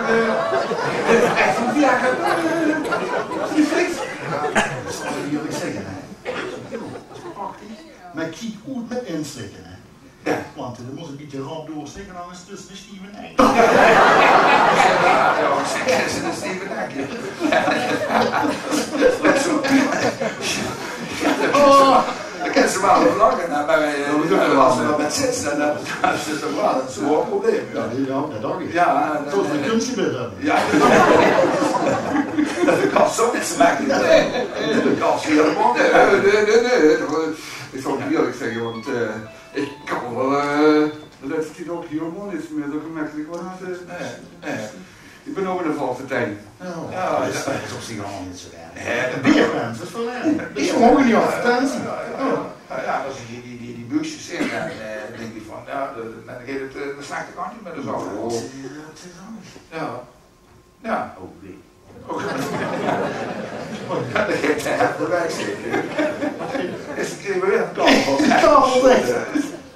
maar echt goed werken. Die flikt. Dat zal ik eerlijk zeggen, hè. Maar kijk goed met inslikken, hè. Ja. Want er moest een beetje rap doorsteken, anders tussen de Steven Egg. Ja, zeggen ze de Steven Egg. Met zo'n dan kunnen ze wel lachen, maar als ze dan met zitten, dan is het toch wel een zwaar probleem. Ja, dat dacht ik. Ja, zoals een kunstgebied hebben. Ja, dat kan zo niet zo makkelijk. Dat kan ze helemaal niet. Nee. Ik zou het eerlijk zeggen, want ik kan wel dat het ook helemaal niet meer zo gemakkelijk wordt. Nee. Ik ben ook in de valse tijd. Ja, dat is op zich allemaal niet zo erg. Een beerpens, dat is wel erg. Ze mogen niet af vakantie. Ja, als je die buurtjes in, dan denk je van, ja, dan geeft het de slechte kantje met de zon. Ja. Oh, nee. Ja, dat geeft hij echt bewijs. Is het weer een tafel weg.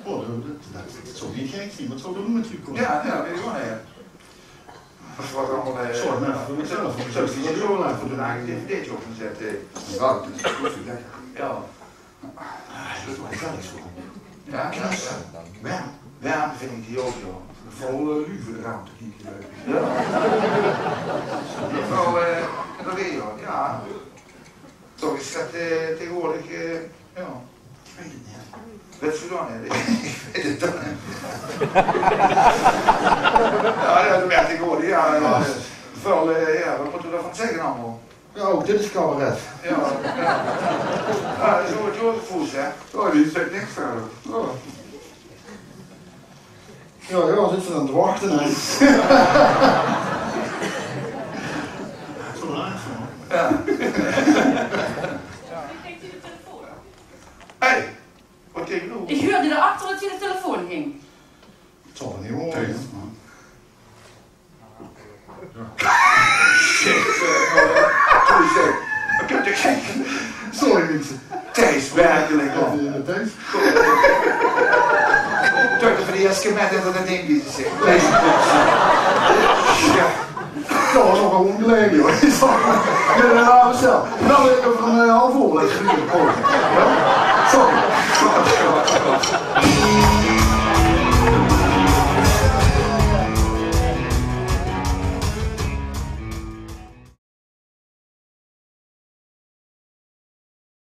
Dat zou niet gek zijn, wat zou dat doen natuurlijk komen? Ja, weet je wel, ja. Dat was allemaal... Zorg maar voor mezelf. Zo is het zo lang voor de eigen dvd'tje op gezet. Ja, dat is goed. Ja. Dat is wel gezellig zo. Ja, warm vind ik die ook, joh. Vol luve ruimte, kijk je leuk. Ja. Mevrouw, dat weet je wel, ja. Toch is dat tegenwoordig, ja. Ik weet het niet. Wat ze dan, hè? Ik weet het dan, hè. Ja, dat werd tegenwoordig, ja. Vooral, wat moeten we daarvan zeggen allemaal? Ja, ook dit is cabaret. Ja. Dat is ook het gevoel, hè. Oh, die zegt niks verder. Oh. Ja, zit ze aan het wachten, hè. Zo laat, man. Ja. Hé, wat kijk je nou? Ik hoorde erachter dat je de telefoon ging. Het zal er niet horen, man. Shit, wat kun je kijken? Sorry, mensen. Thijs, werkelijk. Thijs? Toch van die eskemet en dat het ding die ze zegt. Ja. Dat was nog gewoon geleden, hoor. Ja, dat was zelf. Nou, ik heb een half oor. Ja?